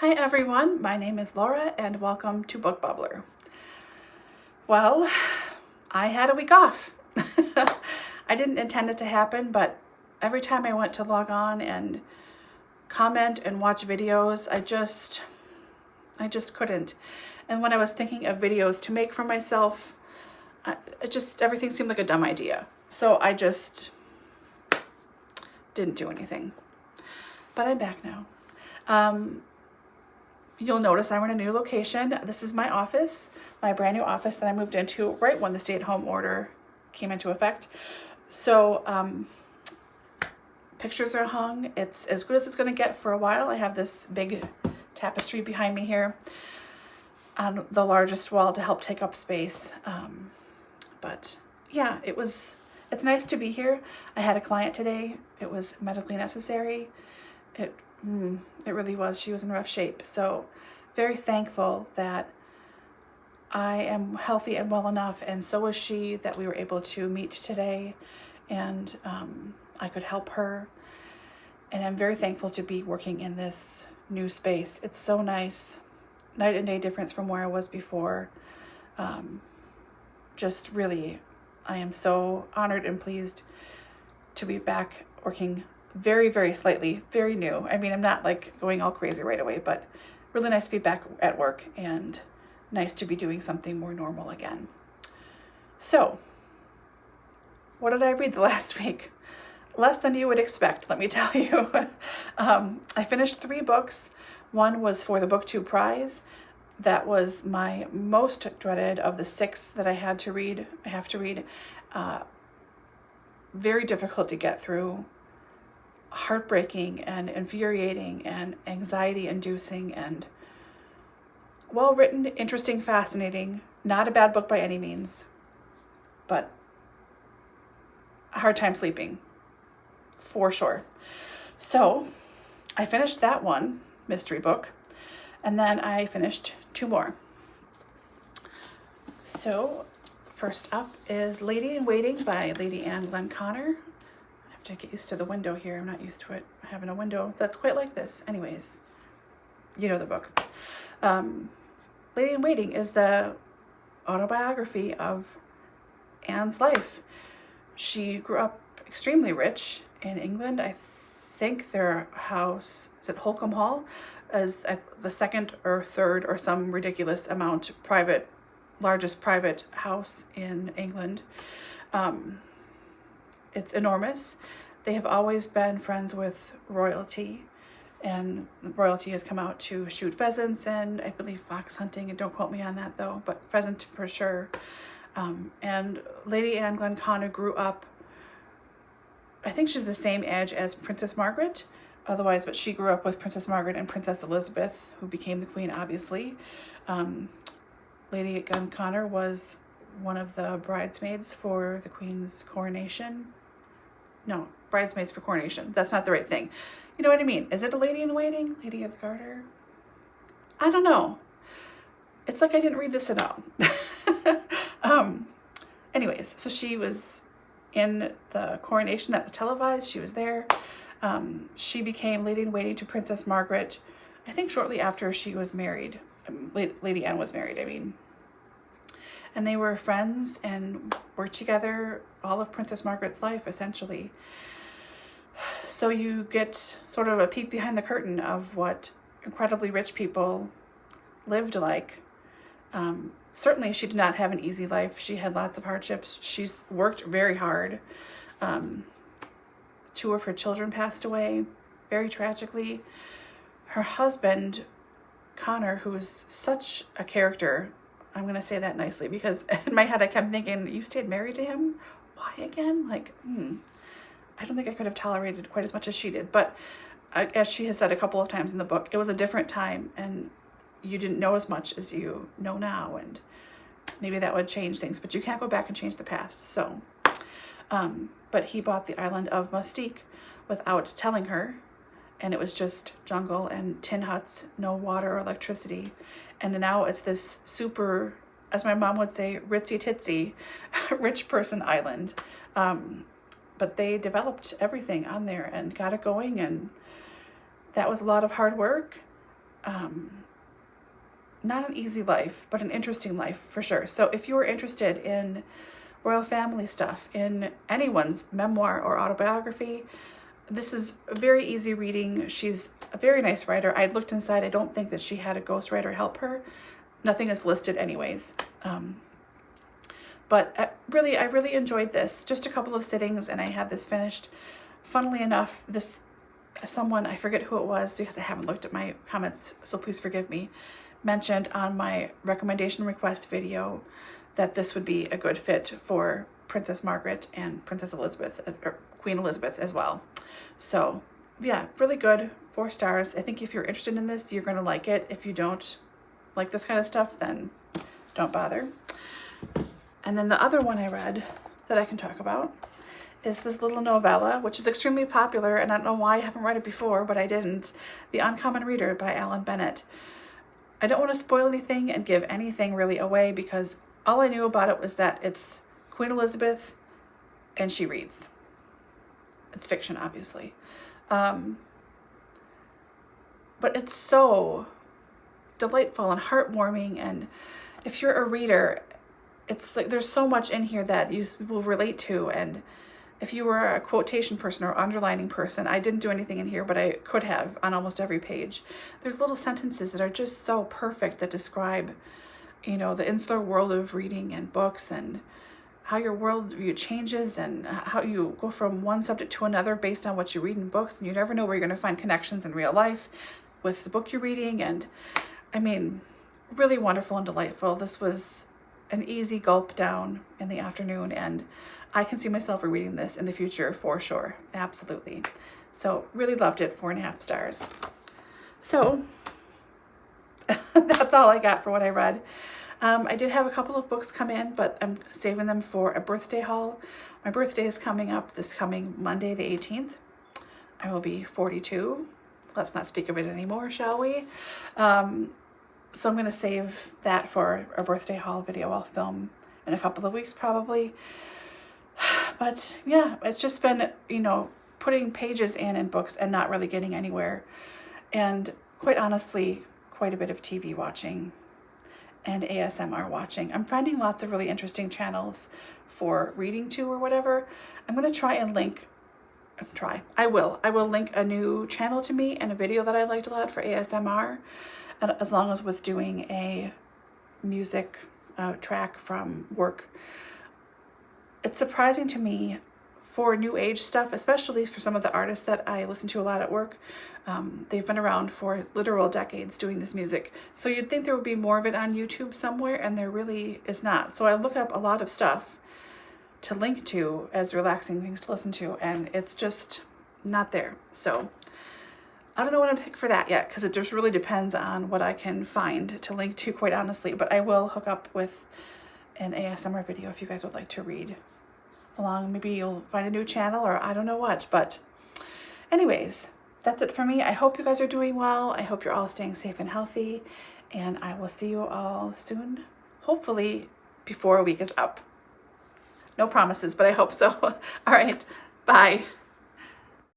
Hi everyone, my name is Laura and welcome to Book Bubbler. Well, I had a week off. I didn't intend it to happen, but every time I went to log on and comment and watch videos, I just couldn't. And when I was thinking of videos to make for myself, everything seemed like a dumb idea. So I just didn't do anything. But I'm back now. You'll notice I'm in a new location. This is my office, my brand new office that I moved into right when the stay-at-home order came into effect. So pictures are hung. It's as good as it's going to get for a while. I have this big tapestry behind me here on the largest wall to help take up space. But yeah, it's nice to be here. I had a client today. It was medically necessary. It really was. She was in rough shape. So very thankful that I am healthy and well enough, and so was she, that we were able to meet today and I could help her. And I'm very thankful to be working in this new space. It's so nice. Night and day difference from where I was before. Just really, I am so honored and pleased to be back working very, very slightly, very new. I mean, I'm not like going all crazy right away, but really nice to be back at work and nice to be doing something more normal again. So, what did I read the last week? Less than you would expect, let me tell you. I finished 3 books. One was for the BookTube Prize. That was my most dreaded of the 6 that I have to read. Very difficult to get through. Heartbreaking and infuriating and anxiety-inducing and well-written, interesting, fascinating. Not a bad book by any means, but a hard time sleeping, for sure. So I finished that one, mystery book, and then I finished 2 more. So first up is Lady in Waiting by Lady Glenconner. To get used to the window here. I'm not used to it having a window that's quite like this. Anyways, you know the book. Lady in Waiting is the autobiography of Anne's life. She grew up extremely rich in England. I think their house, is it Holcombe Hall, is the second or third or some ridiculous amount largest private house in England. It's enormous. They have always been friends with royalty, and royalty has come out to shoot pheasants and I believe fox hunting, and don't quote me on that though, but pheasant for sure. And Lady Glenconner grew up, I think she's the same age as Princess Margaret, but she grew up with Princess Margaret and Princess Elizabeth, who became the queen, obviously. Lady Glenconner was one of the bridesmaids for the Queen's coronation. No, bridesmaids for coronation. That's not the right thing. You know what I mean? Is it a Lady in Waiting? Lady of the Garter? I don't know. It's like I didn't read this at all. Anyways, so she was in the coronation that was televised. She was there. She became Lady in Waiting to Princess Margaret, I think shortly after she was married. Lady Anne was married, I mean. And they were friends and worked together all of Princess Margaret's life, essentially. So you get sort of a peek behind the curtain of what incredibly rich people lived like. Certainly she did not have an easy life. She had lots of hardships. She's worked very hard. 2 of her children passed away, very tragically. Her husband, Connor, who was such a character, I'm going to say that nicely because in my head I kept thinking, you stayed married to him? Why again? I don't think I could have tolerated quite as much as she did. But as she has said a couple of times in the book, it was a different time and you didn't know as much as you know now. And maybe that would change things, but you can't go back and change the past. So, but he bought the island of Mustique without telling her. And it was just jungle and tin huts, no water or electricity. And now it's this super, as my mom would say, ritzy-titsy, rich person island. But they developed everything on there and got it going. And that was a lot of hard work. not an easy life, but an interesting life for sure. So if you are interested in royal family stuff, in anyone's memoir or autobiography, this is a very easy reading. She's a very nice writer. I looked inside. I don't think that she had a ghostwriter help her. Nothing is listed anyways. But I really enjoyed this. Just a couple of sittings and I had this finished. Funnily enough, someone, I forget who it was because I haven't looked at my comments, so please forgive me, mentioned on my recommendation request video that this would be a good fit for Princess Margaret and Princess Elizabeth, or Queen Elizabeth as well. So yeah, really good, 4 stars. I think if you're interested in this, you're gonna like it. If you don't like this kind of stuff, then don't bother. And then the other one I read that I can talk about is this little novella, which is extremely popular, and I don't know why I haven't read it before, but I didn't. The Uncommon Reader by Alan Bennett. I don't want to spoil anything and give anything really away because all I knew about it was that it's Queen Elizabeth and she reads. It's fiction, obviously. But it's so delightful and heartwarming, and if you're a reader, it's like there's so much in here that you will relate to. And if you were a quotation person or underlining person, I didn't do anything in here, but I could have on almost every page. There's little sentences that are just so perfect that describe, the insular world of reading and books and how your worldview changes and how you go from one subject to another based on what you read in books. And you never know where you're going to find connections in real life with the book you're reading. And I mean, really wonderful and delightful. This was an easy gulp down in the afternoon, and I can see myself rereading this in the future for sure. Absolutely. So really loved it, 4.5 stars. So that's all I got for what I read. I did have a couple of books come in, but I'm saving them for a birthday haul. My birthday is coming up this coming Monday, the 18th. I will be 42. Let's not speak of it anymore, shall we? So I'm going to save that for a birthday haul video I'll film in a couple of weeks probably. But yeah, it's just been, putting pages in books and not really getting anywhere. And quite honestly, quite a bit of TV watching and ASMR watching. I'm finding lots of really interesting channels for reading to or whatever. I'm going to try and I will link a new channel to me and a video that I liked a lot for ASMR, and as long as with doing a music track from work. It's surprising to me for new age stuff, especially for some of the artists that I listen to a lot at work. They've been around for literal decades doing this music. So you'd think there would be more of it on YouTube somewhere, and there really is not. So I look up a lot of stuff to link to as relaxing things to listen to, and it's just not there. So I don't know what to pick for that yet, because it just really depends on what I can find to link to, quite honestly. But I will hook up with an ASMR video if you guys would like to read along. Maybe you'll find a new channel or I don't know what. But anyways, that's it for me. I hope you guys are doing well. I hope you're all staying safe and healthy. And I will see you all soon, hopefully before a week is up. No promises, but I hope so. All right, bye.